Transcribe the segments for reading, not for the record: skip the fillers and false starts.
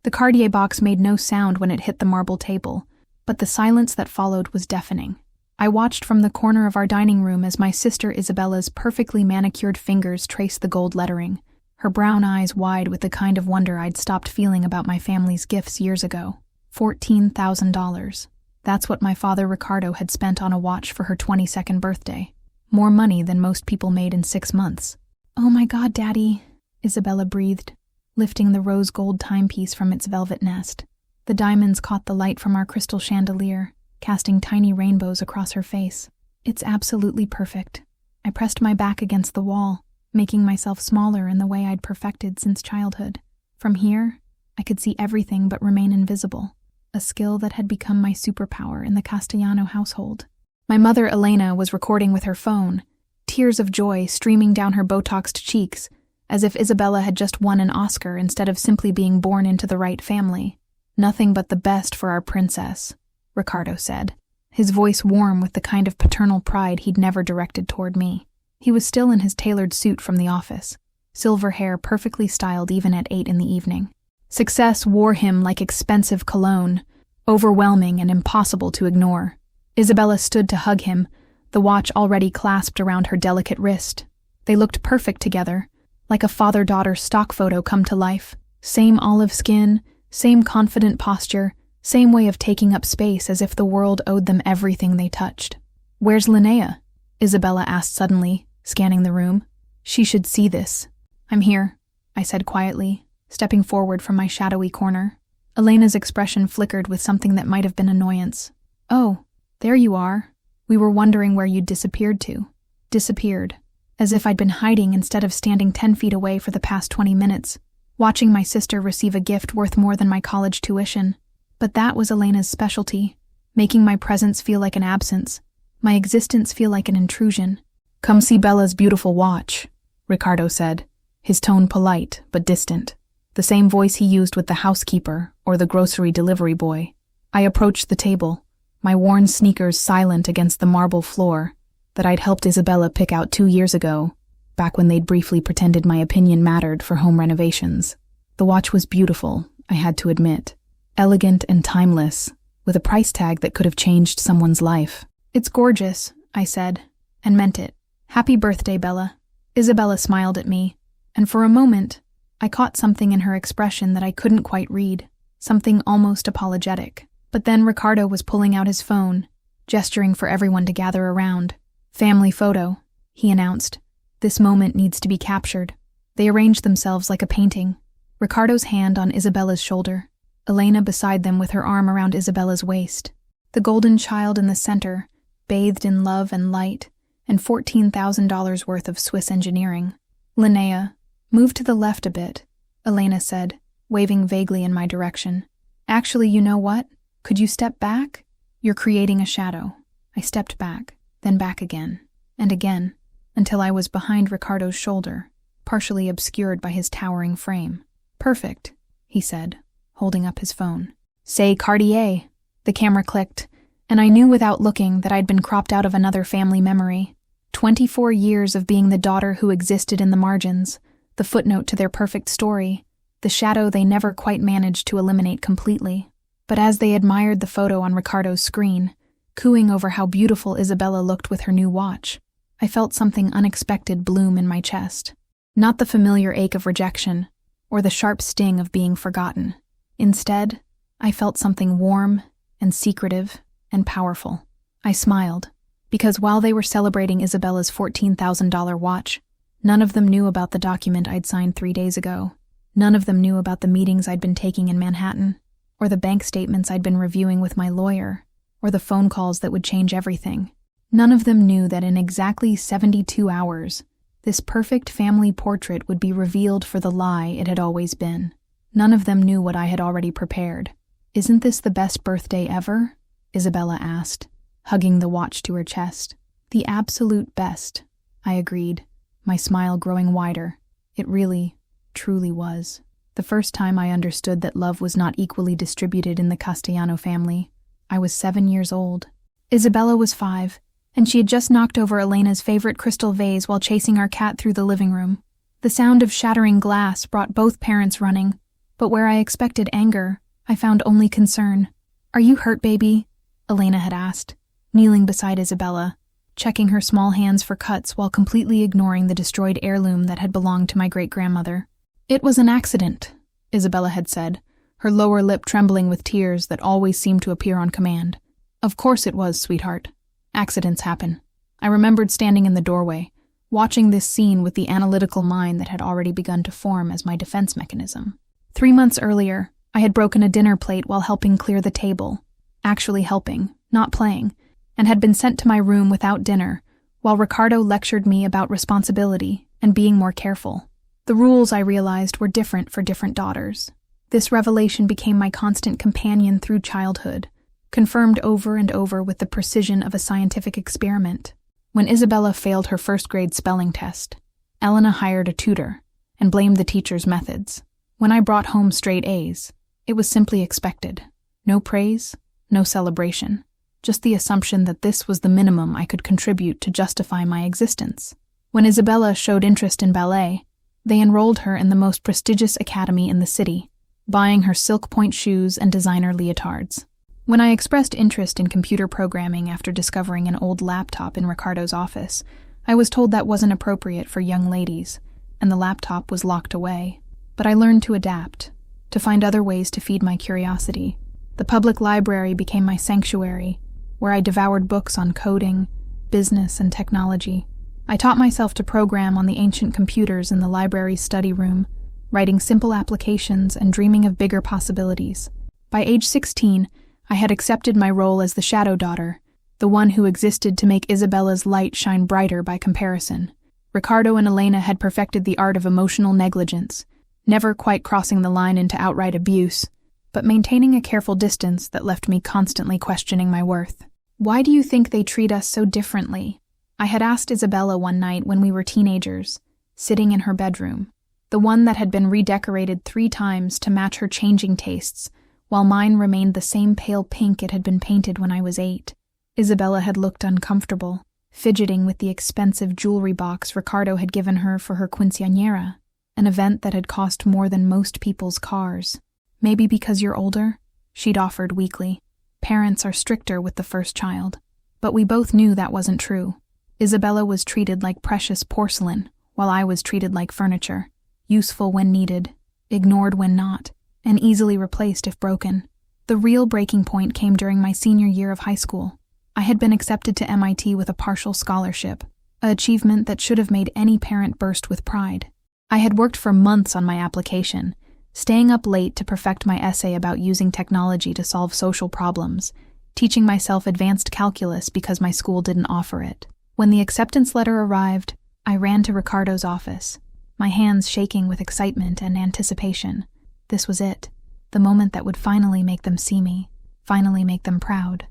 The Cartier box made no sound when it hit the marble table, but the silence that followed was deafening. I watched from the corner of our dining room as my sister Isabella's perfectly manicured fingers traced the gold lettering, her brown eyes wide with the kind of wonder I'd stopped feeling about my family's gifts years ago. $14,000. That's what my father Ricardo had spent on a watch for her 22nd birthday. More money than most people made in 6 months. "Oh my God, Daddy," Isabella breathed, lifting the rose gold timepiece from its velvet nest. The diamonds caught the light from our crystal chandelier, casting tiny rainbows across her face. "It's absolutely perfect." I pressed my back against the wall, making myself smaller in the way I'd perfected since childhood. From here, I could see everything but remain invisible, a skill that had become my superpower in the Castellano household. My mother, Elena, was recording with her phone, tears of joy streaming down her Botoxed cheeks, as if Isabella had just won an Oscar instead of simply being born into the right family. "Nothing but the best for our princess," Ricardo said, his voice warm with the kind of paternal pride he'd never directed toward me. He was still in his tailored suit from the office, silver hair perfectly styled even at 8 in the evening. Success wore him like expensive cologne, overwhelming and impossible to ignore. Isabella stood to hug him, the watch already clasped around her delicate wrist. They looked perfect together, like a father-daughter stock photo come to life. Same olive skin, same confident posture, same way of taking up space as if the world owed them everything they touched. "Where's Linnea?" Isabella asked suddenly, scanning the room. "She should see this." "I'm here," I said quietly, stepping forward from my shadowy corner. Elena's expression flickered with something that might have been annoyance. "Oh, there you are. We were wondering where you'd disappeared to." Disappeared. As if I'd been hiding instead of standing 10 feet away for the past 20 minutes, watching my sister receive a gift worth more than my college tuition. But that was Elena's specialty, making my presence feel like an absence, my existence feel like an intrusion. "Come see Bella's beautiful watch," Ricardo said, his tone polite but distant, the same voice he used with the housekeeper or the grocery delivery boy. I approached the table, my worn sneakers silent against the marble floor that I'd helped Isabella pick out 2 years ago, back when they'd briefly pretended my opinion mattered for home renovations. The watch was beautiful, I had to admit. Elegant and timeless, with a price tag that could have changed someone's life. "It's gorgeous," I said, and meant it. "Happy birthday, Bella." Isabella smiled at me, and for a moment, I caught something in her expression that I couldn't quite read, something almost apologetic. But then Ricardo was pulling out his phone, gesturing for everyone to gather around. "Family photo," he announced. "This moment needs to be captured." They arranged themselves like a painting, Ricardo's hand on Isabella's shoulder, Elena beside them with her arm around Isabella's waist. The golden child in the center, bathed in love and light, and $14,000 worth of Swiss engineering. "Linnea, move to the left a bit," Elena said, waving vaguely in my direction. "Actually, you know what? Could you step back? You're creating a shadow." I stepped back, then back again, and again, until I was behind Ricardo's shoulder, partially obscured by his towering frame. "Perfect," he said, holding up his phone. "Say Cartier." The camera clicked, and I knew without looking that I'd been cropped out of another family memory. 24 years of being the daughter who existed in the margins, the footnote to their perfect story, the shadow they never quite managed to eliminate completely. But as they admired the photo on Ricardo's screen, cooing over how beautiful Isabella looked with her new watch, I felt something unexpected bloom in my chest. Not the familiar ache of rejection, or the sharp sting of being forgotten. Instead, I felt something warm and secretive and powerful. I smiled, because while they were celebrating Isabella's $14,000 watch, none of them knew about the document I'd signed 3 days ago. None of them knew about the meetings I'd been taking in Manhattan, or the bank statements I'd been reviewing with my lawyer, or the phone calls that would change everything. None of them knew that in exactly 72 hours, this perfect family portrait would be revealed for the lie it had always been. None of them knew what I had already prepared. "Isn't this the best birthday ever?" Isabella asked, hugging the watch to her chest. "The absolute best," I agreed, my smile growing wider. It really, truly was. The first time I understood that love was not equally distributed in the Castellano family, I was 7 years old. Isabella was 5, and she had just knocked over Elena's favorite crystal vase while chasing our cat through the living room. The sound of shattering glass brought both parents running, But where I expected anger, I found only concern. "Are you hurt, baby?" Elena had asked, kneeling beside Isabella, checking her small hands for cuts while completely ignoring the destroyed heirloom that had belonged to my great-grandmother. "It was an accident," Isabella had said, her lower lip trembling with tears that always seemed to appear on command. "Of course it was, sweetheart. Accidents happen." I remembered standing in the doorway, watching this scene with the analytical mind that had already begun to form as my defense mechanism. 3 months earlier, I had broken a dinner plate while helping clear the table, actually helping, not playing, and had been sent to my room without dinner, while Ricardo lectured me about responsibility and being more careful. The rules, I realized, were different for different daughters. This revelation became my constant companion through childhood, confirmed over and over with the precision of a scientific experiment. When Isabella failed her first-grade spelling test, Elena hired a tutor and blamed the teacher's methods. When I brought home straight A's, it was simply expected. No praise, no celebration, just the assumption that this was the minimum I could contribute to justify my existence. When Isabella showed interest in ballet, they enrolled her in the most prestigious academy in the city, buying her silk point shoes and designer leotards. When I expressed interest in computer programming after discovering an old laptop in Ricardo's office, I was told that wasn't appropriate for young ladies, and the laptop was locked away. But I learned to adapt, to find other ways to feed my curiosity. The public library became my sanctuary, where I devoured books on coding, business, and technology. I taught myself to program on the ancient computers in the library's study room, writing simple applications and dreaming of bigger possibilities. By age 16, I had accepted my role as the shadow daughter, the one who existed to make Isabella's light shine brighter by comparison. Ricardo and Elena had perfected the art of emotional negligence, never quite crossing the line into outright abuse, but maintaining a careful distance that left me constantly questioning my worth. "Why do you think they treat us so differently?" I had asked Isabella one night when we were teenagers, sitting in her bedroom, the one that had been redecorated 3 times to match her changing tastes, while mine remained the same pale pink it had been painted when I was 8. Isabella had looked uncomfortable, fidgeting with the expensive jewelry box Ricardo had given her for her quinceañera, an event that had cost more than most people's cars. "Maybe because you're older?" she'd offered weakly. "Parents are stricter with the first child." But we both knew that wasn't true. Isabella was treated like precious porcelain, while I was treated like furniture, useful when needed, ignored when not, and easily replaced if broken. The real breaking point came during my senior year of high school. I had been accepted to MIT with a partial scholarship, an achievement that should have made any parent burst with pride. I had worked for months on my application, staying up late to perfect my essay about using technology to solve social problems, teaching myself advanced calculus because my school didn't offer it. When the acceptance letter arrived, I ran to Ricardo's office, my hands shaking with excitement and anticipation. This was it, the moment that would finally make them see me, finally make them proud.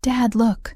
"Dad, look."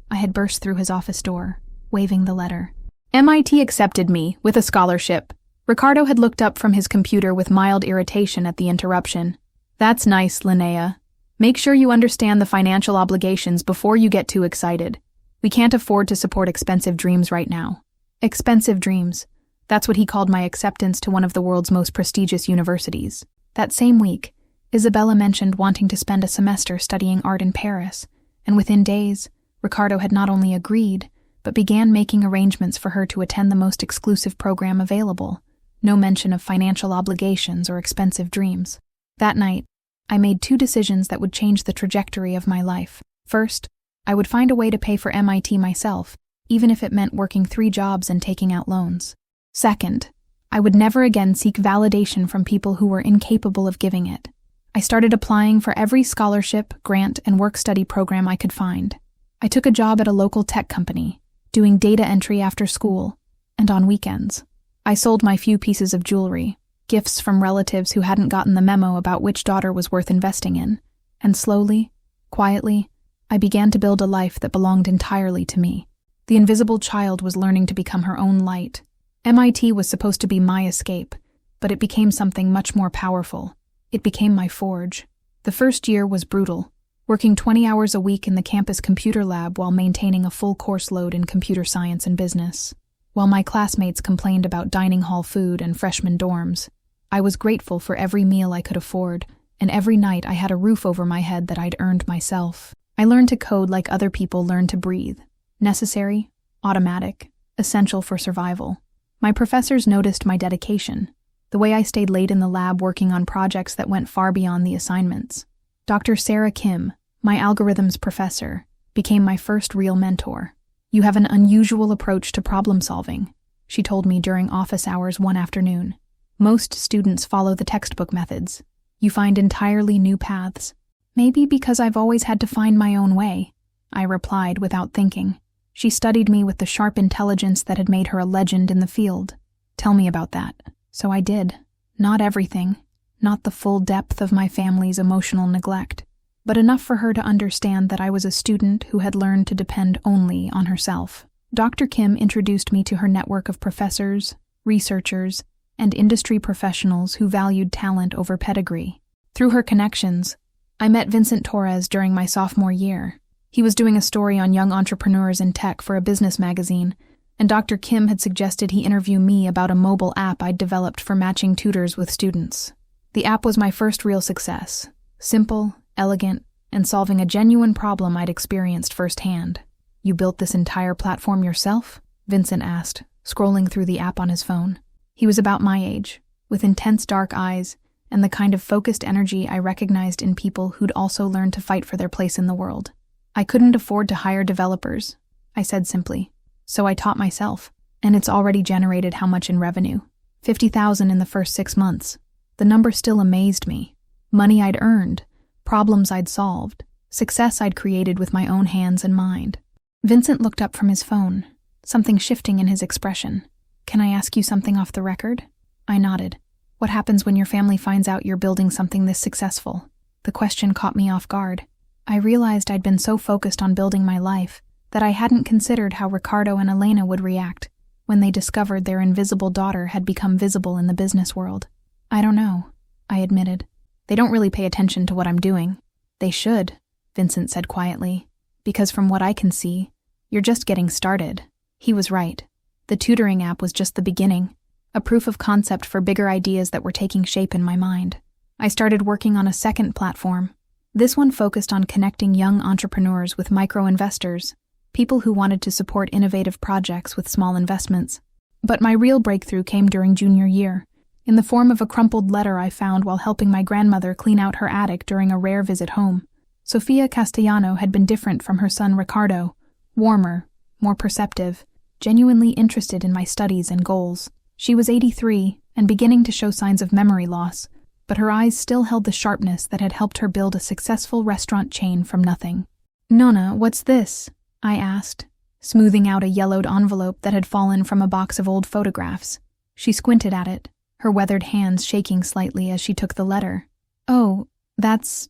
I had burst through his office door, waving the letter. MIT accepted me, with a scholarship. Ricardo had looked up from his computer with mild irritation at the interruption. "That's nice, Linnea. Make sure you understand the financial obligations before you get too excited. We can't afford to support expensive dreams right now." Expensive dreams. That's what he called my acceptance to one of the world's most prestigious universities. That same week, Isabella mentioned wanting to spend a semester studying art in Paris, and within days, Ricardo had not only agreed, but began making arrangements for her to attend the most exclusive program available. No mention of financial obligations or expensive dreams. That night, I made 2 decisions that would change the trajectory of my life. First, I would find a way to pay for MIT myself, even if it meant working 3 jobs and taking out loans. Second, I would never again seek validation from people who were incapable of giving it. I started applying for every scholarship, grant, and work-study program I could find. I took a job at a local tech company, doing data entry after school, and on weekends. I sold my few pieces of jewelry, gifts from relatives who hadn't gotten the memo about which daughter was worth investing in, and slowly, quietly, I began to build a life that belonged entirely to me. The invisible child was learning to become her own light. MIT was supposed to be my escape, but it became something much more powerful. It became my forge. The first year was brutal, working 20 hours a week in the campus computer lab while maintaining a full course load in computer science and business. While my classmates complained about dining hall food and freshman dorms, I was grateful for every meal I could afford, and every night I had a roof over my head that I'd earned myself. I learned to code like other people learn to breathe. Necessary, automatic, essential for survival. My professors noticed my dedication, the way I stayed late in the lab working on projects that went far beyond the assignments. Dr. Sarah Kim, my algorithms professor, became my first real mentor. "You have an unusual approach to problem solving," she told me during office hours one afternoon. "Most students follow the textbook methods. You find entirely new paths." "Maybe because I've always had to find my own way," I replied without thinking. She studied me with the sharp intelligence that had made her a legend in the field. "Tell me about that." So I did. Not everything, not the full depth of my family's emotional neglect, but enough for her to understand that I was a student who had learned to depend only on herself. Dr. Kim introduced me to her network of professors, researchers, and industry professionals who valued talent over pedigree. Through her connections, I met Vincent Torres during my sophomore year. He was doing a story on young entrepreneurs in tech for a business magazine, and Dr. Kim had suggested he interview me about a mobile app I'd developed for matching tutors with students. The app was my first real success. Simple, elegant, and solving a genuine problem I'd experienced firsthand. "You built this entire platform yourself?" Vincent asked, scrolling through the app on his phone. He was about my age, with intense dark eyes and the kind of focused energy I recognized in people who'd also learned to fight for their place in the world. "I couldn't afford to hire developers," I said simply. "So I taught myself, and it's already generated how much in revenue? 50,000 in the first 6 months. The number still amazed me. Money I'd earned, problems I'd solved, success I'd created with my own hands and mind." Vincent looked up from his phone, something shifting in his expression. "Can I ask you something off the record?" I nodded. "What happens when your family finds out you're building something this successful?" The question caught me off guard. I realized I'd been so focused on building my life that I hadn't considered how Ricardo and Elena would react when they discovered their invisible daughter had become visible in the business world. "I don't know," I admitted. "They don't really pay attention to what I'm doing." "They should," Vincent said quietly, "because from what I can see, you're just getting started." He was right. The tutoring app was just the beginning, a proof of concept for bigger ideas that were taking shape in my mind. I started working on a second platform. This one focused on connecting young entrepreneurs with micro-investors, people who wanted to support innovative projects with small investments. But my real breakthrough came during junior year, in the form of a crumpled letter I found while helping my grandmother clean out her attic during a rare visit home. Sofia Castellano had been different from her son Ricardo, warmer, more perceptive, genuinely interested in my studies and goals. She was 83 and beginning to show signs of memory loss, but her eyes still held the sharpness that had helped her build a successful restaurant chain from nothing. "Nona, what's this?" I asked, smoothing out a yellowed envelope that had fallen from a box of old photographs. She squinted at it, her weathered hands shaking slightly as she took the letter. "Oh, that's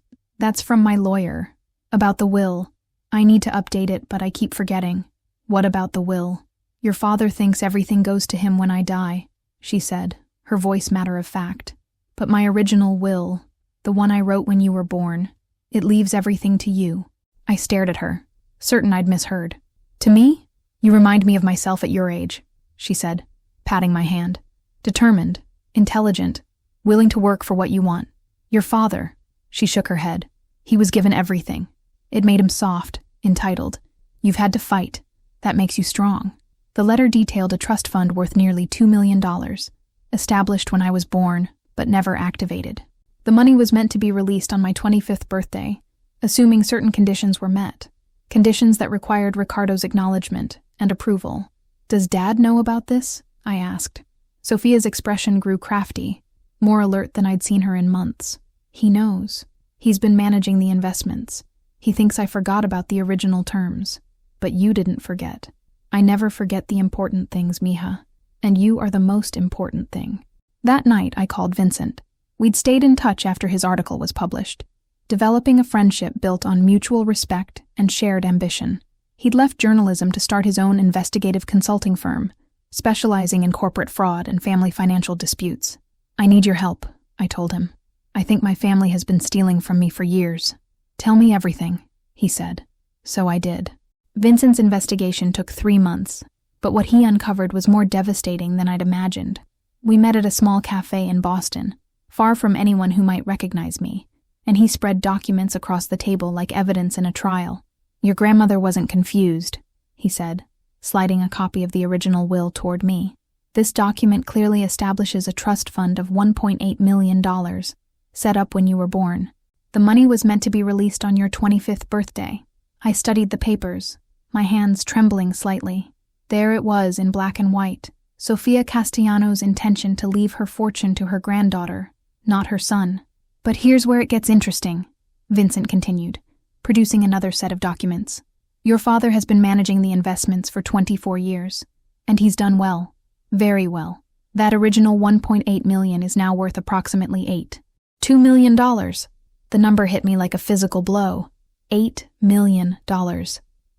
from my lawyer. About the will. I need to update it, but I keep forgetting." "What about the will?" "Your father thinks everything goes to him when I die," she said, her voice matter of fact. "But my original will, the one I wrote when you were born, it leaves everything to you." I stared at her, certain I'd misheard. "To me? You remind me of myself at your age," she said, patting my hand. "Determined, intelligent, willing to work for what you want. Your father," she shook her head. "He was given everything. It made him soft, entitled. You've had to fight. That makes you strong." The letter detailed a trust fund worth nearly $2 million, established when I was born, but never activated. The money was meant to be released on my 25th birthday, assuming certain conditions were met. Conditions that required Ricardo's acknowledgement and approval. "Does Dad know about this?" I asked. Sophia's expression grew crafty, more alert than I'd seen her in months. "He knows. He's been managing the investments. He thinks I forgot about the original terms. But you didn't forget. I never forget the important things, Mija. And you are the most important thing." That night, I called Vincent. We'd stayed in touch after his article was published, developing a friendship built on mutual respect and shared ambition. He'd left journalism to start his own investigative consulting firm, specializing in corporate fraud and family financial disputes. "I need your help," I told him. "I think my family has been stealing from me for years." "Tell me everything," he said. So I did. Vincent's investigation took 3 months, but what he uncovered was more devastating than I'd imagined. We met at a small cafe in Boston, far from anyone who might recognize me, and he spread documents across the table like evidence in a trial. "Your grandmother wasn't confused," he said, sliding a copy of the original will toward me. "This document clearly establishes a trust fund of $1.8 million, set up when you were born. The money was meant to be released on your 25th birthday." I studied the papers, my hands trembling slightly. There it was in black and white, Sofia Castellano's intention to leave her fortune to her granddaughter, not her son. "But here's where it gets interesting," Vincent continued, producing another set of documents. "Your father has been managing the investments for 24 years, and he's done well, very well. That original $1.8 million is now worth approximately $2 million. The number hit me like a physical blow. $8 million.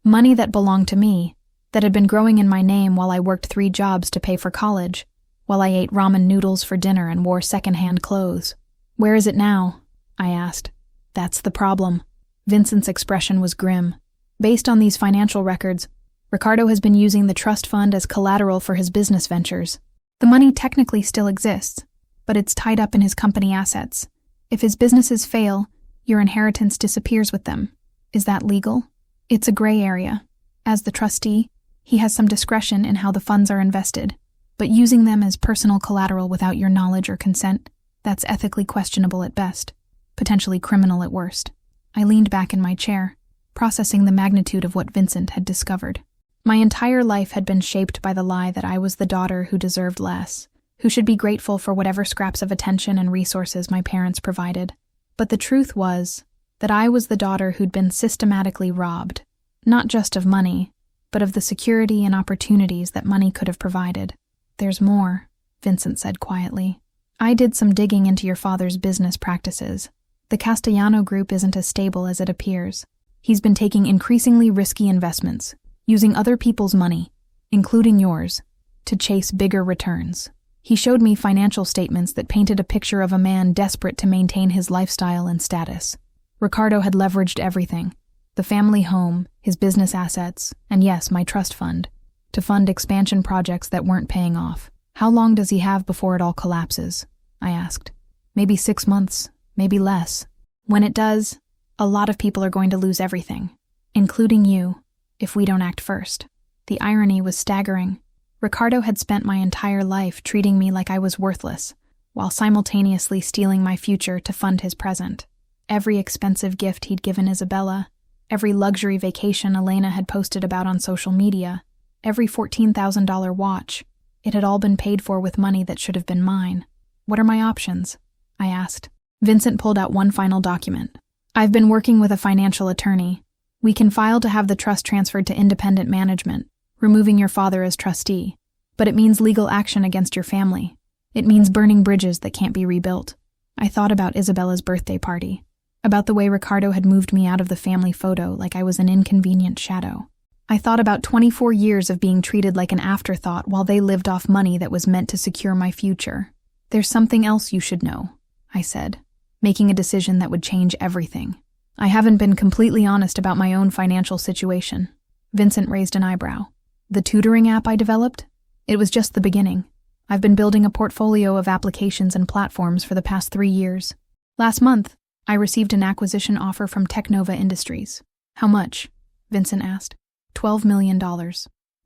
Money that belonged to me, that had been growing in my name while I worked 3 jobs to pay for college, while I ate ramen noodles for dinner and wore second-hand clothes. Where is it now?" I asked. "That's the problem." Vincent's expression was grim. "Based on these financial records, Ricardo has been using the trust fund as collateral for his business ventures. The money technically still exists, but it's tied up in his company assets. If his businesses fail, your inheritance disappears with them. Is that legal? It's a gray area. As the trustee, he has some discretion in how the funds are invested, but using them as personal collateral without your knowledge or consent, that's ethically questionable at best, potentially criminal at worst." I leaned back in my chair, processing the magnitude of what Vincent had discovered. My entire life had been shaped by the lie that I was the daughter who deserved less, who should be grateful for whatever scraps of attention and resources my parents provided. But the truth was that I was the daughter who'd been systematically robbed, not just of money, but of the security and opportunities that money could have provided. "There's more," Vincent said quietly. "I did some digging into your father's business practices. The Castellano Group isn't as stable as it appears. He's been taking increasingly risky investments, using other people's money, including yours, to chase bigger returns. He showed me financial statements that painted a picture of a man desperate to maintain his lifestyle and status. Ricardo had leveraged everything, the family home, his business assets, and yes, my trust fund, to fund expansion projects that weren't paying off. How long does he have before it all collapses?" I asked. "Maybe 6 months, maybe less. When it does, a lot of people are going to lose everything, including you, if we don't act first." The irony was staggering. Ricardo had spent my entire life treating me like I was worthless, while simultaneously stealing my future to fund his present. Every expensive gift he'd given Isabella, every luxury vacation Elena had posted about on social media, every $14,000 watch, it had all been paid for with money that should have been mine. "What are my options?" I asked. Vincent pulled out one final document. "I've been working with a financial attorney. We can file to have the trust transferred to independent management, removing your father as trustee, but it means legal action against your family. It means burning bridges that can't be rebuilt." I thought about Isabella's birthday party, about the way Ricardo had moved me out of the family photo like I was an inconvenient shadow. I thought about 24 years of being treated like an afterthought while they lived off money that was meant to secure my future. "There's something else you should know," I said, making a decision that would change everything. "I haven't been completely honest about my own financial situation." Vincent raised an eyebrow. "The tutoring app I developed? It was just the beginning. I've been building a portfolio of applications and platforms for the past 3 years. Last month, I received an acquisition offer from Technova Industries." "How much?" Vincent asked. $12 million.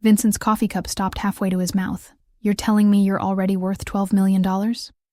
Vincent's coffee cup stopped halfway to his mouth. "You're telling me you're already worth $12 million?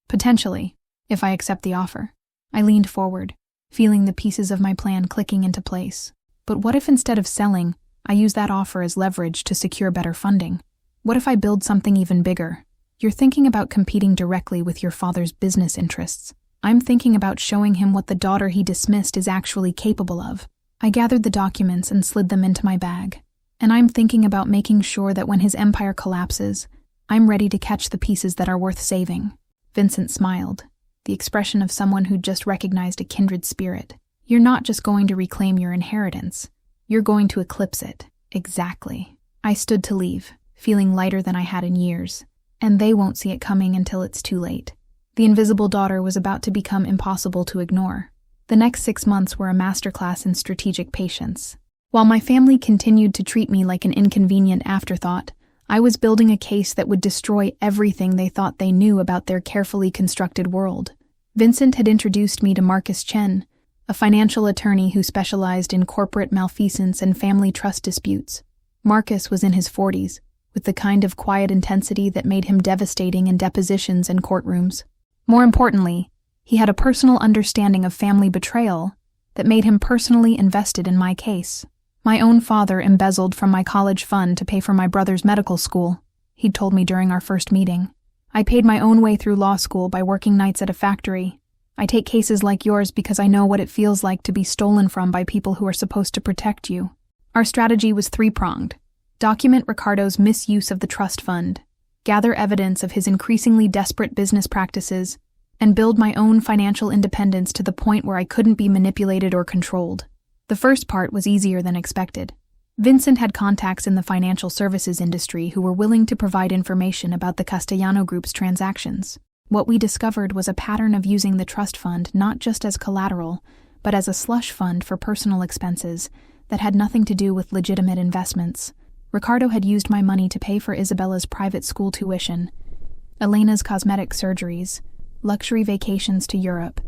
"Potentially, if I accept the offer." I leaned forward, feeling the pieces of my plan clicking into place. But what if instead of selling, I use that offer as leverage to secure better funding? What if I build something even bigger? You're thinking about competing directly with your father's business interests. I'm thinking about showing him what the daughter he dismissed is actually capable of. I gathered the documents and slid them into my bag. And I'm thinking about making sure that when his empire collapses, I'm ready to catch the pieces that are worth saving. Vincent smiled, the expression of someone who'd just recognized a kindred spirit. "You're not just going to reclaim your inheritance. You're going to eclipse it." "Exactly." I stood to leave, feeling lighter than I had in years. And they won't see it coming until it's too late. The invisible daughter was about to become impossible to ignore. The next 6 months were a masterclass in strategic patience. While my family continued to treat me like an inconvenient afterthought, I was building a case that would destroy everything they thought they knew about their carefully constructed world. Vincent had introduced me to Marcus Chen, a financial attorney who specialized in corporate malfeasance and family trust disputes. Marcus was in his 40s, with the kind of quiet intensity that made him devastating in depositions and courtrooms. More importantly, he had a personal understanding of family betrayal that made him personally invested in my case. My own father embezzled from my college fund to pay for my brother's medical school, he'd told me during our first meeting. I paid my own way through law school by working nights at a factory. I take cases like yours because I know what it feels like to be stolen from by people who are supposed to protect you. Our strategy was three-pronged. Document Ricardo's misuse of the trust fund, gather evidence of his increasingly desperate business practices, and build my own financial independence to the point where I couldn't be manipulated or controlled. The first part was easier than expected. Vincent had contacts in the financial services industry who were willing to provide information about the Castellano Group's transactions. What we discovered was a pattern of using the trust fund not just as collateral, but as a slush fund for personal expenses that had nothing to do with legitimate investments. Ricardo had used my money to pay for Isabella's private school tuition, Elena's cosmetic surgeries, luxury vacations to Europe,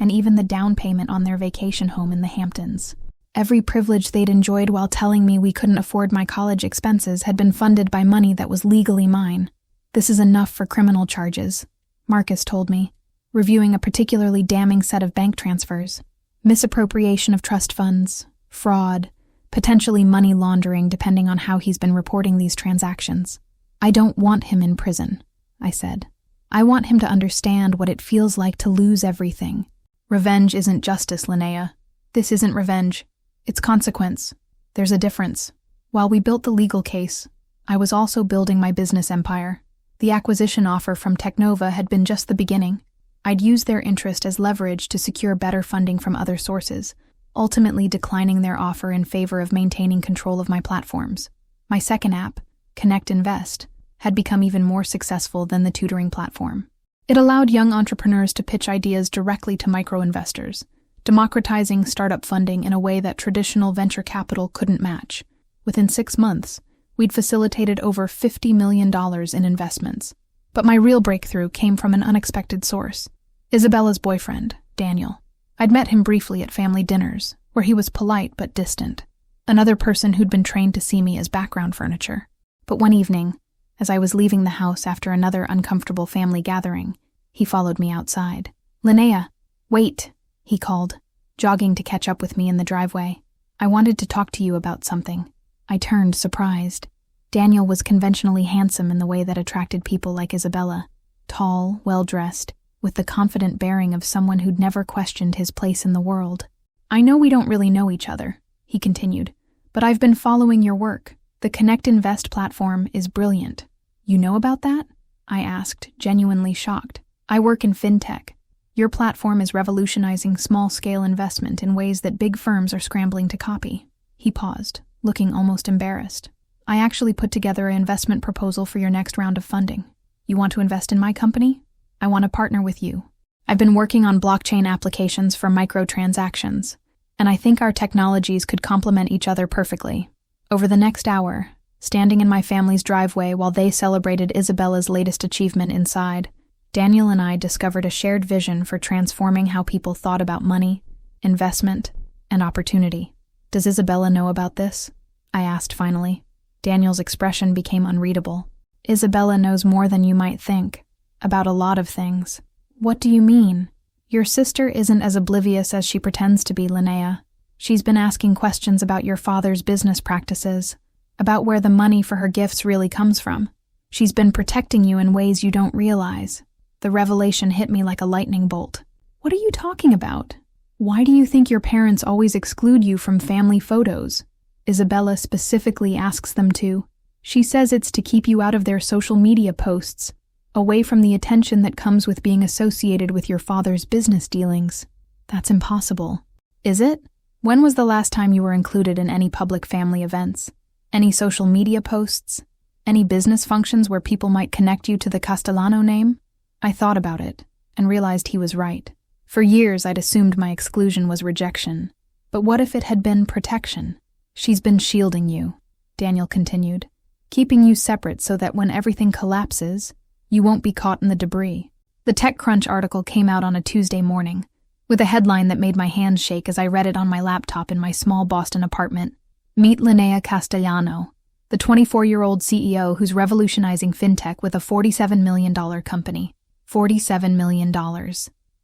and even the down payment on their vacation home in the Hamptons. Every privilege they'd enjoyed while telling me we couldn't afford my college expenses had been funded by money that was legally mine. This is enough for criminal charges, Marcus told me, reviewing a particularly damning set of bank transfers. Misappropriation of trust funds, fraud, potentially money laundering depending on how he's been reporting these transactions. I don't want him in prison, I said. I want him to understand what it feels like to lose everything. Revenge isn't justice, Linnea. This isn't revenge. It's consequence. There's a difference. While we built the legal case, I was also building my business empire. The acquisition offer from Technova had been just the beginning. I'd used their interest as leverage to secure better funding from other sources, ultimately declining their offer in favor of maintaining control of my platforms. My second app, Connect Invest, had become even more successful than the tutoring platform. It allowed young entrepreneurs to pitch ideas directly to micro-investors, democratizing startup funding in a way that traditional venture capital couldn't match. Within 6 months, we'd facilitated over $50 million in investments. But my real breakthrough came from an unexpected source. Isabella's boyfriend, Daniel. I'd met him briefly at family dinners, where he was polite but distant, another person who'd been trained to see me as background furniture. But one evening, as I was leaving the house after another uncomfortable family gathering, he followed me outside. Linnea, wait, he called, jogging to catch up with me in the driveway. I wanted to talk to you about something. I turned, surprised. Daniel was conventionally handsome in the way that attracted people like Isabella, tall, well-dressed, with the confident bearing of someone who'd never questioned his place in the world. I know we don't really know each other, he continued, but I've been following your work. The Connect Invest platform is brilliant. You know about that? I asked, genuinely shocked. I work in fintech. Your platform is revolutionizing small-scale investment in ways that big firms are scrambling to copy. He paused, looking almost embarrassed. I actually put together an investment proposal for your next round of funding. You want to invest in my company? I want to partner with you. I've been working on blockchain applications for microtransactions, and I think our technologies could complement each other perfectly. Over the next hour, standing in my family's driveway while they celebrated Isabella's latest achievement inside, Daniel and I discovered a shared vision for transforming how people thought about money, investment, and opportunity. Does Isabella know about this? I asked finally. Daniel's expression became unreadable. Isabella knows more than you might think, about a lot of things. What do you mean? Your sister isn't as oblivious as she pretends to be, Linnea. She's been asking questions about your father's business practices, about where the money for her gifts really comes from. She's been protecting you in ways you don't realize. The revelation hit me like a lightning bolt. What are you talking about? Why do you think your parents always exclude you from family photos? Isabella specifically asks them to. She says it's to keep you out of their social media posts, away from the attention that comes with being associated with your father's business dealings. That's impossible. Is it? When was the last time you were included in any public family events? Any social media posts? Any business functions where people might connect you to the Castellano name? I thought about it, and realized he was right. For years I'd assumed my exclusion was rejection. But what if it had been protection? She's been shielding you, Daniel continued, keeping you separate so that when everything collapses, you won't be caught in the debris. The TechCrunch article came out on a Tuesday morning, with a headline that made my hands shake as I read it on my laptop in my small Boston apartment. Meet Linnea Castellano, the 24-year-old CEO who's revolutionizing fintech with a $47 million company. $47 million.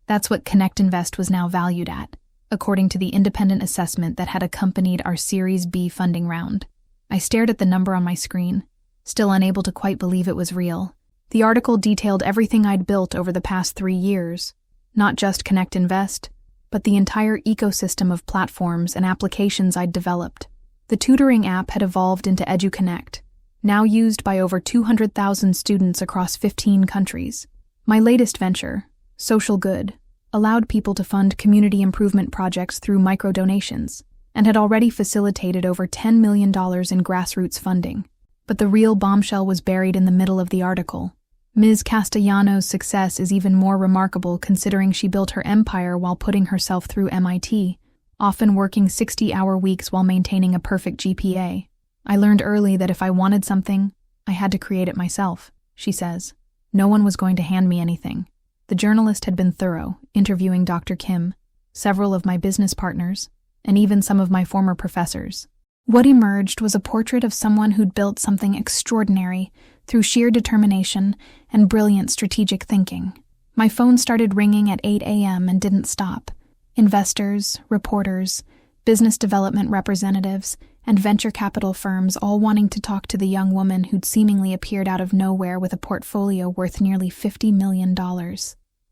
That's what Connect Invest was now valued at, according to the independent assessment that had accompanied our Series B funding round. I stared at the number on my screen, still unable to quite believe it was real. The article detailed everything I'd built over the past 3 years, not just Connect Invest, but the entire ecosystem of platforms and applications I'd developed. The tutoring app had evolved into EduConnect, now used by over 200,000 students across 15 countries. My latest venture, Social Good, allowed people to fund community improvement projects through micro-donations, and had already facilitated over $10 million in grassroots funding. But the real bombshell was buried in the middle of the article. Ms. Castellano's success is even more remarkable considering she built her empire while putting herself through MIT, often working 60-hour weeks while maintaining a perfect GPA. I learned early that if I wanted something, I had to create it myself, she says. No one was going to hand me anything. The journalist had been thorough, interviewing Dr. Kim, several of my business partners, and even some of my former professors. What emerged was a portrait of someone who'd built something extraordinary through sheer determination and brilliant strategic thinking. My phone started ringing at 8 a.m. and didn't stop. Investors, reporters, business development representatives, and venture capital firms all wanting to talk to the young woman who'd seemingly appeared out of nowhere with a portfolio worth nearly $50 million.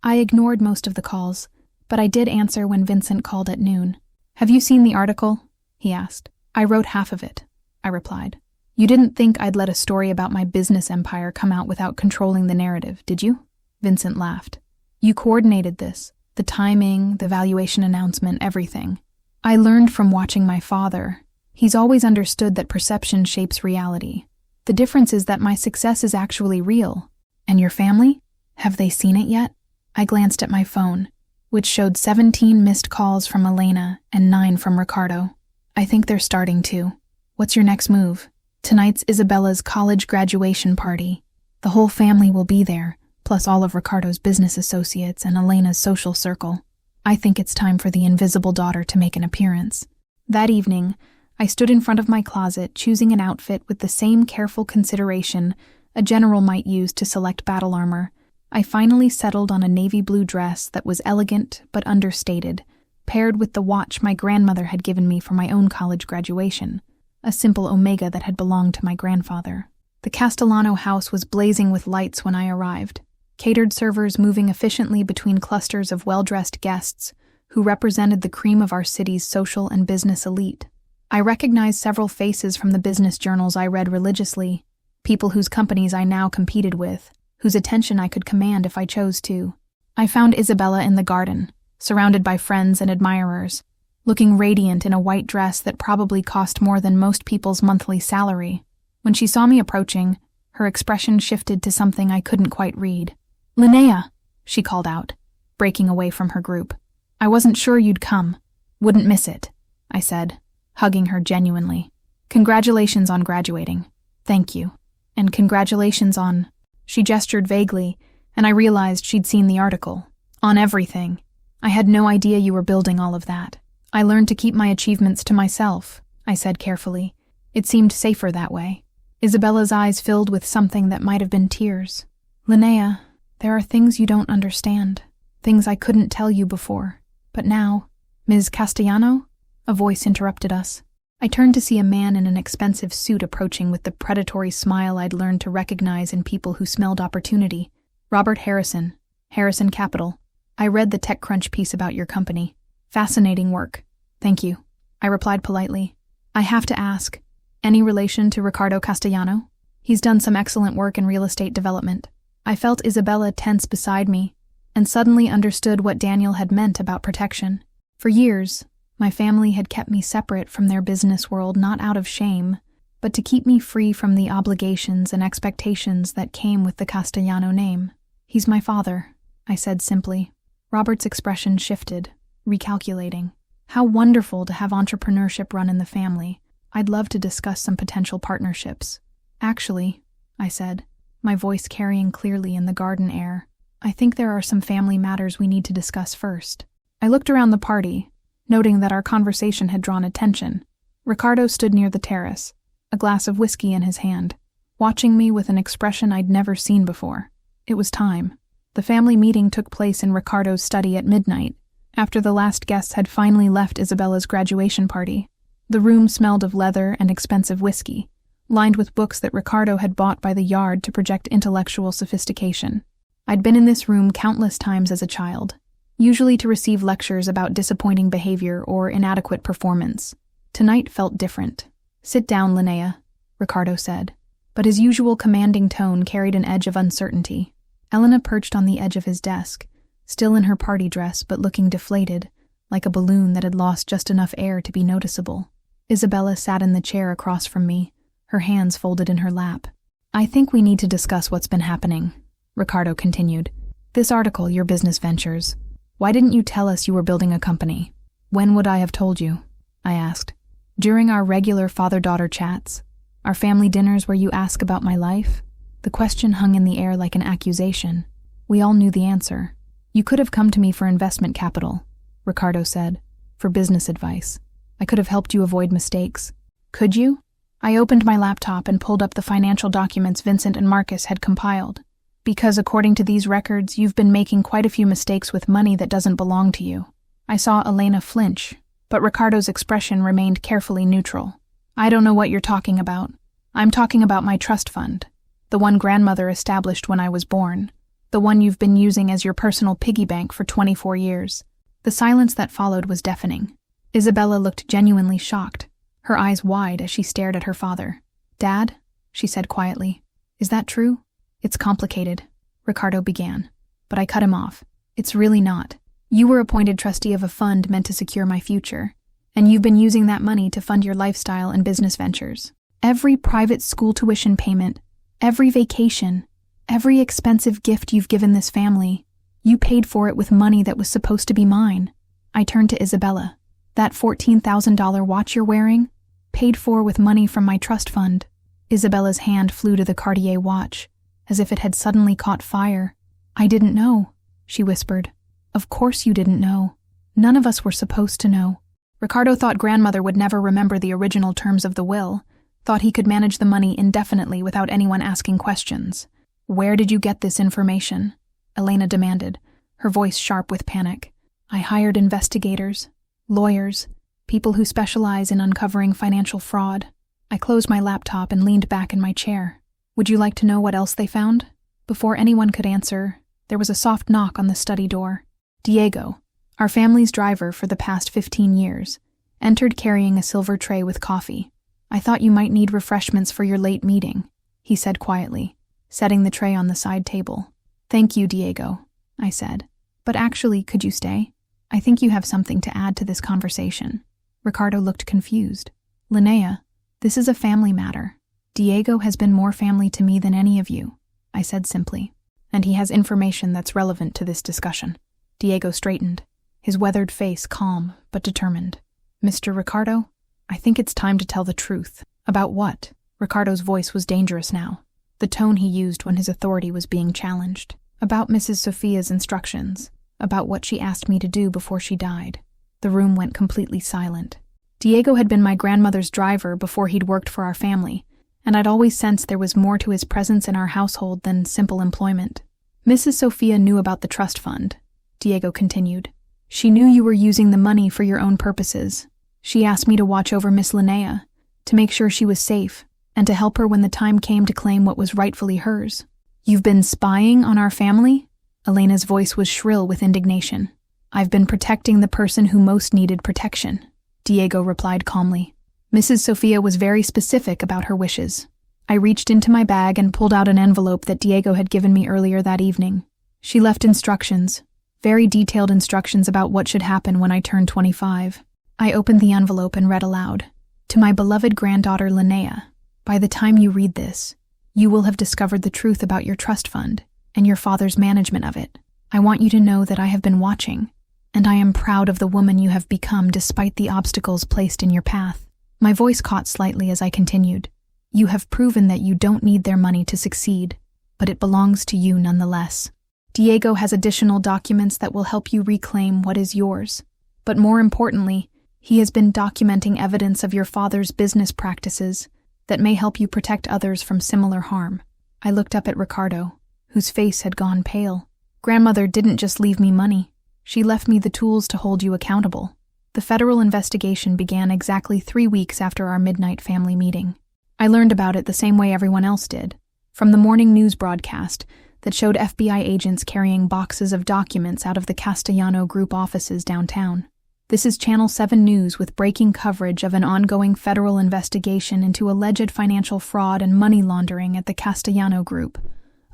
I ignored most of the calls, but I did answer when Vincent called at noon. "Have you seen the article?" he asked. "I wrote half of it," I replied. "You didn't think I'd let a story about my business empire come out without controlling the narrative, did you?" Vincent laughed. "You coordinated this. The timing, the valuation announcement, everything. I learned from watching my father. He's always understood that perception shapes reality. The difference is that my success is actually real. And your family? Have they seen it yet?" I glanced at my phone, which showed 17 missed calls from Elena and 9 from Ricardo. "I think they're starting to. What's your next move?" "Tonight's Isabella's college graduation party. The whole family will be there, plus all of Ricardo's business associates and Elena's social circle. I think it's time for the invisible daughter to make an appearance." That evening, I stood in front of my closet choosing an outfit with the same careful consideration a general might use to select battle armor. I finally settled on a navy blue dress that was elegant but understated, paired with the watch my grandmother had given me for my own college graduation, a simple Omega that had belonged to my grandfather. The Castellano house was blazing with lights when I arrived, catered servers moving efficiently between clusters of well-dressed guests who represented the cream of our city's social and business elite. I recognized several faces from the business journals I read religiously, people whose companies I now competed with, whose attention I could command if I chose to. I found Isabella in the garden, surrounded by friends and admirers, looking radiant in a white dress that probably cost more than most people's monthly salary. When she saw me approaching, her expression shifted to something I couldn't quite read. "Linnea," she called out, breaking away from her group. "I wasn't sure you'd come. Wouldn't miss it," I said, hugging her genuinely. "Congratulations on graduating." "Thank you." "And congratulations on..." She gestured vaguely, and I realized she'd seen the article. "On everything. I had no idea you were building all of that." "I learned to keep my achievements to myself," I said carefully. It seemed safer that way. Isabella's eyes filled with something that might have been tears. "Linnea, there are things you don't understand, things I couldn't tell you before. But now..." "Ms. Castellano?" A voice interrupted us. I turned to see a man in an expensive suit approaching with the predatory smile I'd learned to recognize in people who smelled opportunity. "Robert Harrison, Harrison Capital. I read the TechCrunch piece about your company. Fascinating work. Thank you," I replied politely. "I have to ask, any relation to Ricardo Castellano? He's done some excellent work in real estate development." I felt Isabella tense beside me, and suddenly understood what Daniel had meant about protection. For years, my family had kept me separate from their business world not out of shame, but to keep me free from the obligations and expectations that came with the Castellano name. "He's my father," I said simply. Robert's expression shifted, recalculating. "How wonderful to have entrepreneurship run in the family. I'd love to discuss some potential partnerships." Actually, I said, my voice carrying clearly in the garden air, I think there are some family matters we need to discuss first. I looked around the party, noting that our conversation had drawn attention. Ricardo stood near the terrace, a glass of whiskey in his hand, watching me with an expression I'd never seen before. It was time. The family meeting took place in Ricardo's study at midnight, after the last guests had finally left Isabella's graduation party. The room smelled of leather and expensive whiskey, lined with books that Ricardo had bought by the yard to project intellectual sophistication. I'd been in this room countless times as a child, usually to receive lectures about disappointing behavior or inadequate performance. Tonight felt different. "Sit down, Linnea," Ricardo said, but his usual commanding tone carried an edge of uncertainty. Elena perched on the edge of his desk, still in her party dress but looking deflated, like a balloon that had lost just enough air to be noticeable. Isabella sat in the chair across from me, her hands folded in her lap. "I think we need to discuss what's been happening," Ricardo continued. "This article, your business ventures. Why didn't you tell us you were building a company?" "When would I have told you?" I asked. "During our regular father-daughter chats? Our family dinners where you ask about my life?" The question hung in the air like an accusation. We all knew the answer. "You could have come to me for investment capital," Ricardo said, "for business advice. I could have helped you avoid mistakes." "Could you?" I opened my laptop and pulled up the financial documents Vincent and Marcus had compiled. "Because according to these records, you've been making quite a few mistakes with money that doesn't belong to you." I saw Elena flinch, but Ricardo's expression remained carefully neutral. "I don't know what you're talking about. I'm talking about my trust fund, the one grandmother established when I was born, the one you've been using as your personal piggy bank for 24 years. The silence that followed was deafening. Isabella looked genuinely shocked, her eyes wide as she stared at her father. "Dad," she said quietly, "is that true?" "It's complicated," Ricardo began, but I cut him off. "It's really not. You were appointed trustee of a fund meant to secure my future, and you've been using that money to fund your lifestyle and business ventures. Every private school tuition payment, every vacation, every expensive gift you've given this family, you paid for it with money that was supposed to be mine." I turned to Isabella. "That $14,000 watch you're wearing? Paid for with money from my trust fund." Isabella's hand flew to the Cartier watch, as if it had suddenly caught fire. "I didn't know," she whispered. "Of course you didn't know. None of us were supposed to know." Ricardo thought grandmother would never remember the original terms of the will, thought he could manage the money indefinitely without anyone asking questions. "Where did you get this information?" Elena demanded, her voice sharp with panic. "I hired investigators, lawyers, people who specialize in uncovering financial fraud." I closed my laptop and leaned back in my chair. "Would you like to know what else they found?" Before anyone could answer, there was a soft knock on the study door. Diego, our family's driver for the past 15 years, entered carrying a silver tray with coffee. "I thought you might need refreshments for your late meeting," he said quietly, setting the tray on the side table. "Thank you, Diego," I said. "But actually, could you stay? I think you have something to add to this conversation." Ricardo looked confused. "Linnea, this is a family matter. Diego has been more family to me than any of you," I said simply. "And he has information that's relevant to this discussion." Diego straightened, his weathered face calm but determined. "Mr. Ricardo, I think it's time to tell the truth." "About what?" Ricardo's voice was dangerous now, the tone he used when his authority was being challenged. "About Mrs. Sophia's instructions, about what she asked me to do before she died." The room went completely silent. Diego had been my grandmother's driver before he'd worked for our family, and I'd always sensed there was more to his presence in our household than simple employment. "Mrs. Sophia knew about the trust fund," Diego continued. "She knew you were using the money for your own purposes. She asked me to watch over Miss Linnea, to make sure she was safe, and to help her when the time came to claim what was rightfully hers." "You've been spying on our family?" Elena's voice was shrill with indignation. "I've been protecting the person who most needed protection," Diego replied calmly. "Mrs. Sophia was very specific about her wishes." I reached into my bag and pulled out an envelope that Diego had given me earlier that evening. She left instructions, very detailed instructions about what should happen when I turned 25. I opened the envelope and read aloud. "To my beloved granddaughter Linnea, by the time you read this, you will have discovered the truth about your trust fund and your father's management of it. I want you to know that I have been watching, and I am proud of the woman you have become despite the obstacles placed in your path." My voice caught slightly as I continued. You have proven that you don't need their money to succeed, but it belongs to you nonetheless. Diego has additional documents that will help you reclaim what is yours. But more importantly, he has been documenting evidence of your father's business practices that may help you protect others from similar harm. I looked up at Ricardo, whose face had gone pale. Grandmother didn't just leave me money. She left me the tools to hold you accountable. The federal investigation began exactly 3 weeks after our midnight family meeting. I learned about it the same way everyone else did, from the morning news broadcast that showed FBI agents carrying boxes of documents out of the Castellano Group offices downtown. This is Channel 7 News with breaking coverage of an ongoing federal investigation into alleged financial fraud and money laundering at the Castellano Group,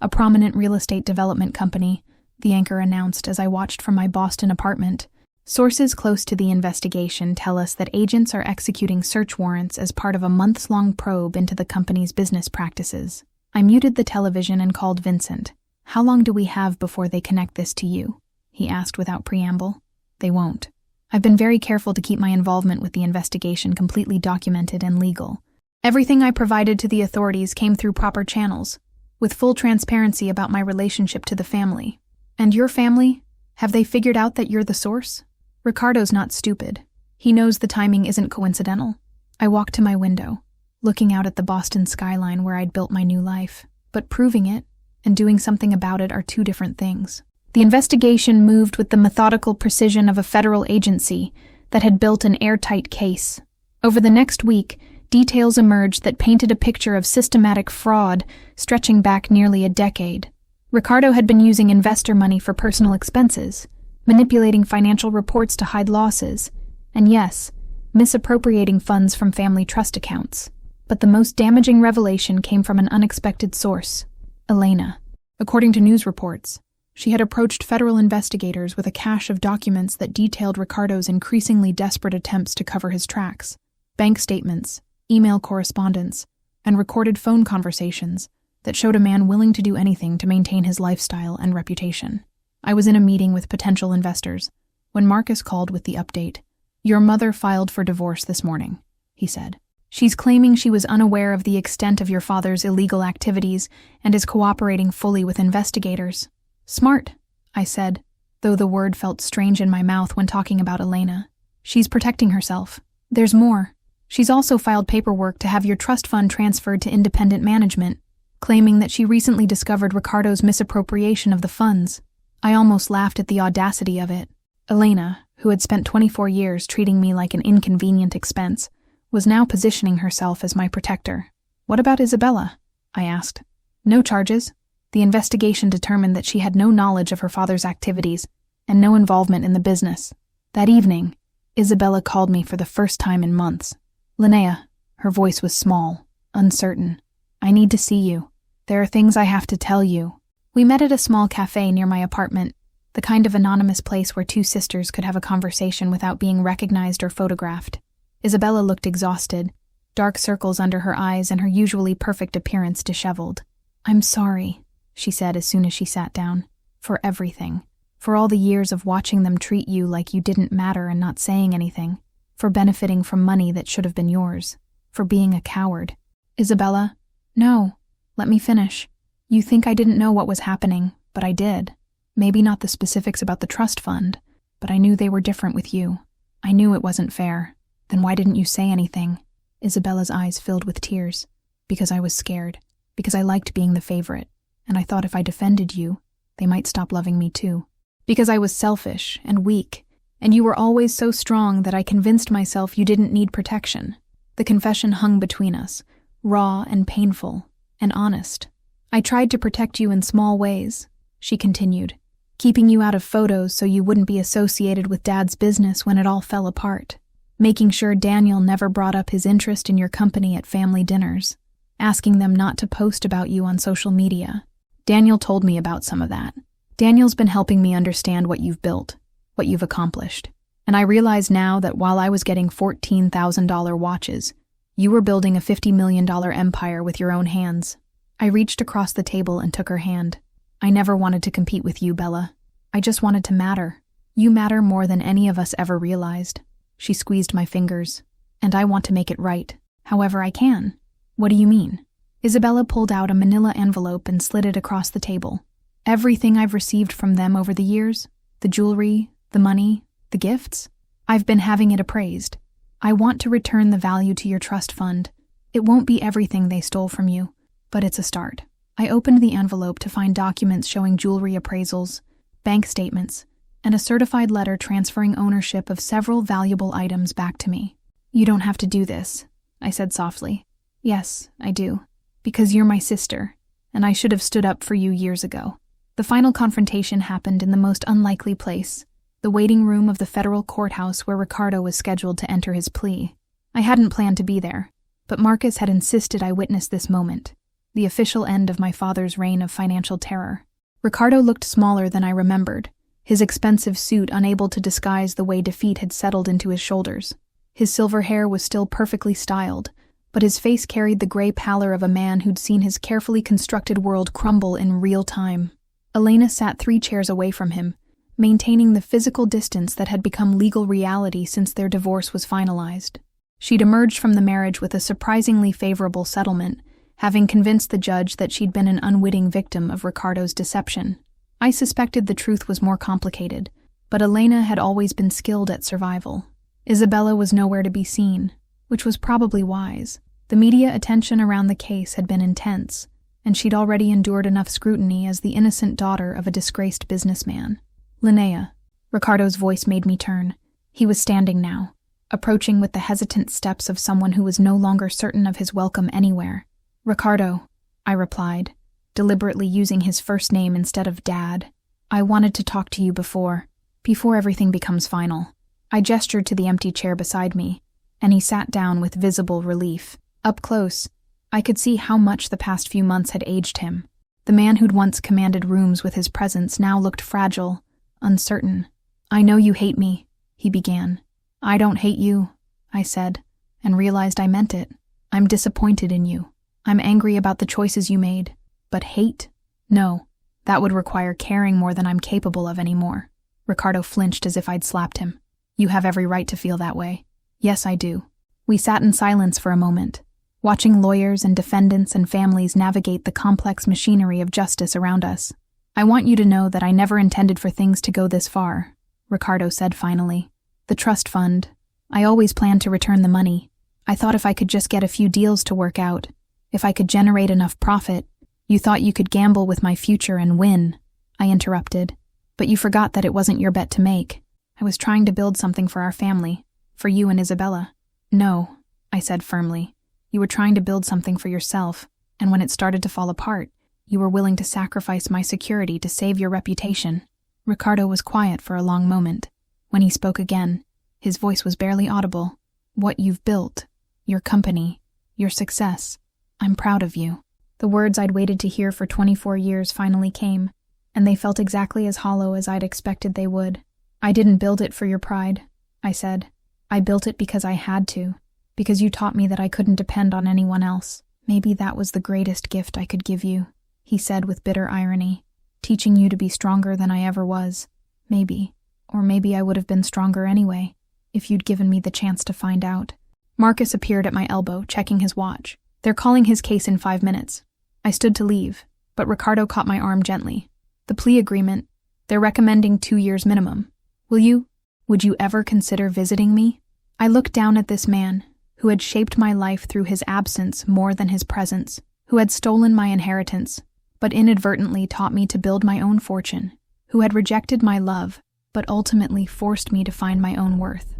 a prominent real estate development company, the anchor announced as I watched from my Boston apartment. Sources close to the investigation tell us that agents are executing search warrants as part of a months-long probe into the company's business practices. I muted the television and called Vincent. "How long do we have before they connect this to you?" he asked without preamble. "They won't. I've been very careful to keep my involvement with the investigation completely documented and legal. Everything I provided to the authorities came through proper channels, with full transparency about my relationship to the family. And your family? Have they figured out that you're the source?" Ricardo's not stupid. He knows the timing isn't coincidental. I walked to my window, looking out at the Boston skyline where I'd built my new life. But proving it and doing something about it are two different things. The investigation moved with the methodical precision of a federal agency that had built an airtight case. Over the next week, details emerged that painted a picture of systematic fraud stretching back nearly a decade. Ricardo had been using investor money for personal expenses, manipulating financial reports to hide losses, and yes, misappropriating funds from family trust accounts. But the most damaging revelation came from an unexpected source: Elena. According to news reports, she had approached federal investigators with a cache of documents that detailed Ricardo's increasingly desperate attempts to cover his tracks. Bank statements, email correspondence, and recorded phone conversations that showed a man willing to do anything to maintain his lifestyle and reputation. I was in a meeting with potential investors when Marcus called with the update. "Your mother filed for divorce this morning," he said. "She's claiming she was unaware of the extent of your father's illegal activities and is cooperating fully with investigators." "Smart," I said, though the word felt strange in my mouth when talking about Elena. "She's protecting herself. There's more. She's also filed paperwork to have your trust fund transferred to independent management, claiming that she recently discovered Ricardo's misappropriation of the funds." I almost laughed at the audacity of it. Elena, who had spent 24 years treating me like an inconvenient expense, was now positioning herself as my protector. "What about Isabella?" I asked. "No charges. The investigation determined that she had no knowledge of her father's activities and no involvement in the business." That evening, Isabella called me for the first time in months. "Linnea," her voice was small, uncertain. "I need to see you. There are things I have to tell you." We met at a small cafe near my apartment, the kind of anonymous place where two sisters could have a conversation without being recognized or photographed. Isabella looked exhausted, dark circles under her eyes and her usually perfect appearance disheveled. "I'm sorry," she said as soon as she sat down, "for everything. For all the years of watching them treat you like you didn't matter and not saying anything. For benefiting from money that should have been yours. For being a coward." "Isabella, no. Let me finish. You think I didn't know what was happening, but I did. Maybe not the specifics about the trust fund, but I knew they were different with you. I knew it wasn't fair. Then why didn't you say anything?" Isabella's eyes filled with tears. "Because I was scared. Because I liked being the favorite. And I thought if I defended you, they might stop loving me too. Because I was selfish and weak, and you were always so strong that I convinced myself you didn't need protection." The confession hung between us, raw and painful, and honest. "I tried to protect you in small ways," she continued, "keeping you out of photos so you wouldn't be associated with Dad's business when it all fell apart, making sure Daniel never brought up his interest in your company at family dinners, asking them not to post about you on social media. Daniel told me about some of that. Daniel's been helping me understand what you've built, what you've accomplished. And I realize now that while I was getting $14,000 watches, you were building a $50 million empire with your own hands." I reached across the table and took her hand. "I never wanted to compete with you, Bella. I just wanted to matter. You matter more than any of us ever realized." She squeezed my fingers. "And I want to make it right, however I can. What do you mean? Isabella pulled out a manila envelope and slid it across the table. Everything I've received from them over the years, the jewelry, the money, the gifts, I've been having it appraised. I want to return the value to your trust fund. It won't be everything they stole from you, but it's a start. I opened the envelope to find documents showing jewelry appraisals, bank statements, and a certified letter transferring ownership of several valuable items back to me. You don't have to do this, I said softly. Yes, I do. Because you're my sister, and I should have stood up for you years ago. The final confrontation happened in the most unlikely place, the waiting room of the federal courthouse where Ricardo was scheduled to enter his plea. I hadn't planned to be there, but Marcus had insisted I witness this moment, the official end of my father's reign of financial terror. Ricardo looked smaller than I remembered, his expensive suit unable to disguise the way defeat had settled into his shoulders. His silver hair was still perfectly styled, but his face carried the gray pallor of a man who'd seen his carefully constructed world crumble in real time. Elena sat 3 chairs away from him, maintaining the physical distance that had become legal reality since their divorce was finalized. She'd emerged from the marriage with a surprisingly favorable settlement, having convinced the judge that she'd been an unwitting victim of Ricardo's deception. I suspected the truth was more complicated, but Elena had always been skilled at survival. Isabella was nowhere to be seen, which was probably wise. The media attention around the case had been intense, and she'd already endured enough scrutiny as the innocent daughter of a disgraced businessman. Linnea. Ricardo's voice made me turn. He was standing now, approaching with the hesitant steps of someone who was no longer certain of his welcome anywhere. Ricardo, I replied, deliberately using his first name instead of Dad. I wanted to talk to you before everything becomes final. I gestured to the empty chair beside me, and he sat down with visible relief. Up close, I could see how much the past few months had aged him. The man who'd once commanded rooms with his presence now looked fragile, uncertain. I know you hate me, he began. I don't hate you, I said, and realized I meant it. I'm disappointed in you. I'm angry about the choices you made. But hate? No, that would require caring more than I'm capable of anymore. Ricardo flinched as if I'd slapped him. You have every right to feel that way. Yes, I do. We sat in silence for a moment, watching lawyers and defendants and families navigate the complex machinery of justice around us. I want you to know that I never intended for things to go this far, Ricardo said finally. The trust fund. I always planned to return the money. I thought if I could just get a few deals to work out, if I could generate enough profit. You thought you could gamble with my future and win, I interrupted. But you forgot that it wasn't your bet to make. I was trying to build something for our family, for you and Isabella. No, I said firmly. You were trying to build something for yourself, and when it started to fall apart, you were willing to sacrifice my security to save your reputation. Ricardo was quiet for a long moment. When he spoke again, his voice was barely audible. What you've built, your company, your success, I'm proud of you. The words I'd waited to hear for 24 years finally came, and they felt exactly as hollow as I'd expected they would. I didn't build it for your pride, I said. I built it because I had to, because you taught me that I couldn't depend on anyone else. Maybe that was the greatest gift I could give you, he said with bitter irony, teaching you to be stronger than I ever was. Maybe, or maybe I would have been stronger anyway, if you'd given me the chance to find out. Marcus appeared at my elbow, checking his watch. They're calling his case in 5 minutes. I stood to leave, but Ricardo caught my arm gently. The plea agreement, they're recommending 2 years minimum. Would you ever consider visiting me? I looked down at this man, who had shaped my life through his absence more than his presence, who had stolen my inheritance, but inadvertently taught me to build my own fortune, who had rejected my love, but ultimately forced me to find my own worth.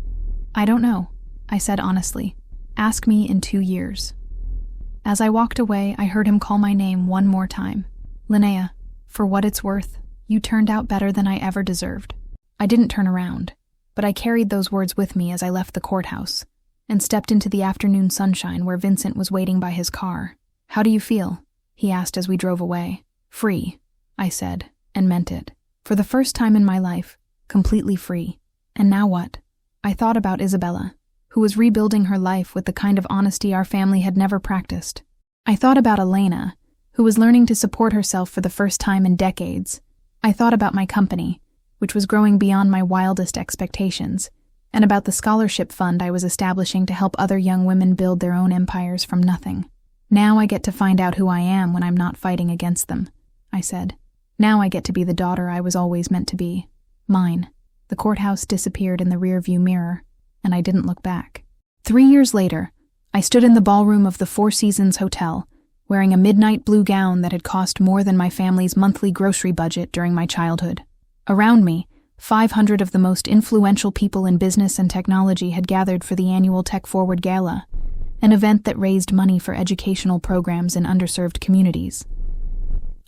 I don't know, I said honestly. Ask me in 2 years. As I walked away, I heard him call my name one more time. Linnea, for what it's worth, you turned out better than I ever deserved. I didn't turn around, but I carried those words with me as I left the courthouse and stepped into the afternoon sunshine where Vincent was waiting by his car. How do you feel? He asked as we drove away. Free, I said, and meant it. For the first time in my life, completely free. And now what? I thought about Isabella, who was rebuilding her life with the kind of honesty our family had never practiced. I thought about Elena, who was learning to support herself for the first time in decades. I thought about my company, which was growing beyond my wildest expectations, and about the scholarship fund I was establishing to help other young women build their own empires from nothing. Now I get to find out who I am when I'm not fighting against them, I said. Now I get to be the daughter I was always meant to be. Mine. The courthouse disappeared in the rearview mirror, and I didn't look back. 3 years later, I stood in the ballroom of the Four Seasons Hotel, wearing a midnight blue gown that had cost more than my family's monthly grocery budget during my childhood. Around me, 500 of the most influential people in business and technology had gathered for the annual Tech Forward Gala, an event that raised money for educational programs in underserved communities.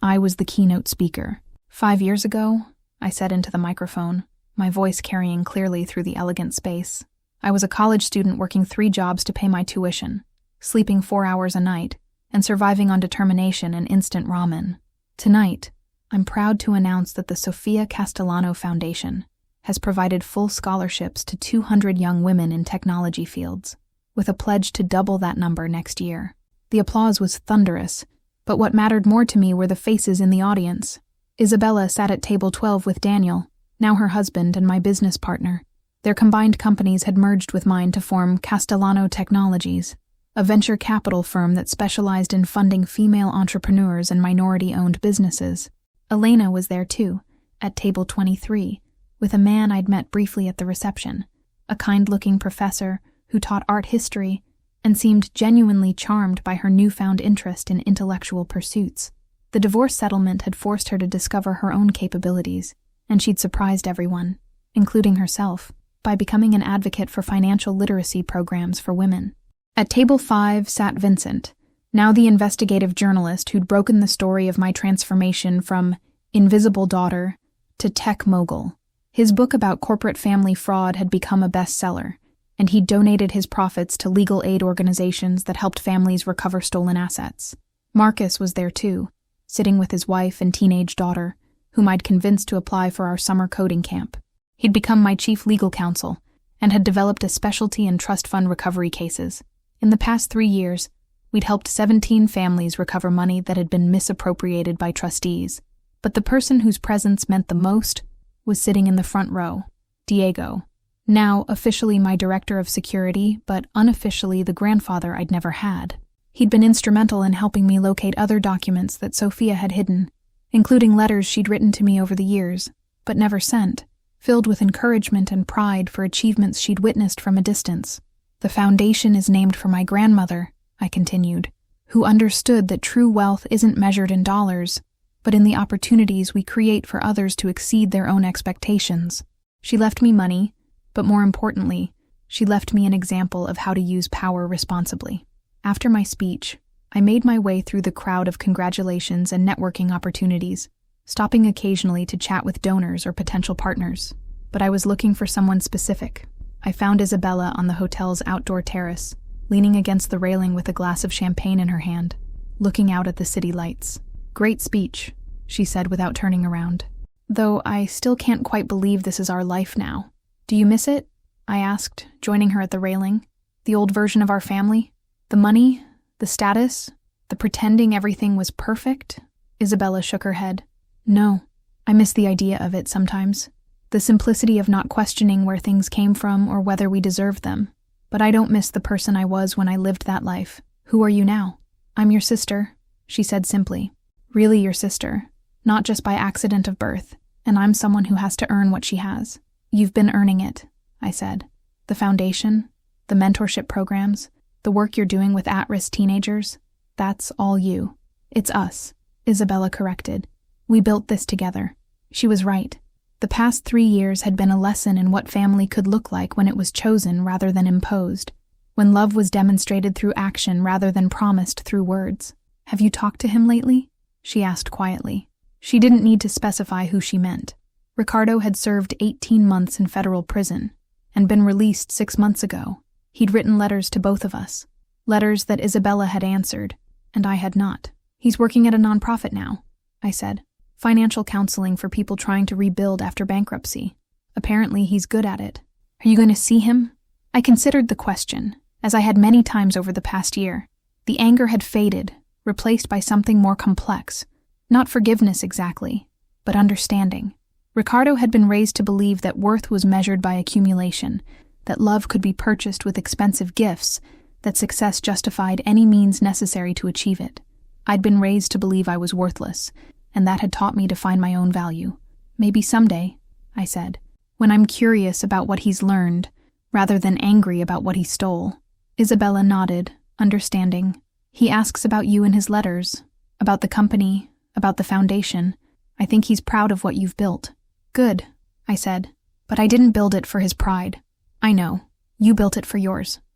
I was the keynote speaker. 5 years ago, I said into the microphone, my voice carrying clearly through the elegant space. I was a college student working 3 jobs to pay my tuition, sleeping 4 hours a night, and surviving on determination and instant ramen. Tonight, I'm proud to announce that the Sofia Castellano Foundation has provided full scholarships to 200 young women in technology fields, with a pledge to double that number next year. The applause was thunderous, but what mattered more to me were the faces in the audience. Isabella sat at table 12 with Daniel, now her husband and my business partner. Their combined companies had merged with mine to form Castellano Technologies, a venture capital firm that specialized in funding female entrepreneurs and minority-owned businesses. Elena was there too, at table 23, with a man I'd met briefly at the reception, a kind-looking professor who taught art history and seemed genuinely charmed by her newfound interest in intellectual pursuits. The divorce settlement had forced her to discover her own capabilities, and she'd surprised everyone, including herself, by becoming an advocate for financial literacy programs for women. At table 5 sat Vincent, now the investigative journalist who'd broken the story of my transformation from invisible daughter to tech mogul. His book about corporate family fraud had become a bestseller, and he donated his profits to legal aid organizations that helped families recover stolen assets. Marcus was there too, sitting with his wife and teenage daughter, whom I'd convinced to apply for our summer coding camp. He'd become my chief legal counsel, and had developed a specialty in trust fund recovery cases. In the past 3 years, we'd helped 17 families recover money that had been misappropriated by trustees. But the person whose presence meant the most was sitting in the front row, Diego, now officially my director of security, but unofficially the grandfather I'd never had. He'd been instrumental in helping me locate other documents that Sophia had hidden, including letters she'd written to me over the years, but never sent, filled with encouragement and pride for achievements she'd witnessed from a distance. The foundation is named for my grandmother, I continued, who understood that true wealth isn't measured in dollars, but in the opportunities we create for others to exceed their own expectations. She left me money, but more importantly, she left me an example of how to use power responsibly. After my speech, I made my way through the crowd of congratulations and networking opportunities, stopping occasionally to chat with donors or potential partners. But I was looking for someone specific. I found Isabella on the hotel's outdoor terrace, leaning against the railing with a glass of champagne in her hand, looking out at the city lights. "Great speech," she said without turning around. "Though I still can't quite believe this is our life now. Do you miss it?" I asked, joining her at the railing. "The old version of our family? The money? The status? The pretending everything was perfect?" Isabella shook her head. "No, I miss the idea of it sometimes. The simplicity of not questioning where things came from or whether we deserved them. But I don't miss the person I was when I lived that life. Who are you now?" "I'm your sister," she said simply. "Really your sister, not just by accident of birth, and I'm someone who has to earn what she has." "You've been earning it," I said. "The foundation, the mentorship programs, the work you're doing with at-risk teenagers, that's all you. It's us," Isabella corrected. "We built this together." She was right. The past 3 years had been a lesson in what family could look like when it was chosen rather than imposed, when love was demonstrated through action rather than promised through words. "Have you talked to him lately?" she asked quietly. She didn't need to specify who she meant. Ricardo had served 18 months in federal prison and been released 6 months ago. He'd written letters to both of us, letters that Isabella had answered, and I had not. "He's working at a nonprofit now," I said. "Financial counseling for people trying to rebuild after bankruptcy. Apparently he's good at it. Are you going to see him?" I considered the question, as I had many times over the past year. The anger had faded, replaced by something more complex. Not forgiveness exactly, but understanding. Ricardo had been raised to believe that worth was measured by accumulation, that love could be purchased with expensive gifts, that success justified any means necessary to achieve it. I'd been raised to believe I was worthless, and that had taught me to find my own value. Maybe someday, I said, when I'm curious about what he's learned, rather than angry about what he stole. Isabella nodded, understanding. He asks about you in his letters, about the company, about the foundation. I think he's proud of what you've built. Good, I said, but I didn't build it for his pride. I know. You built it for yours.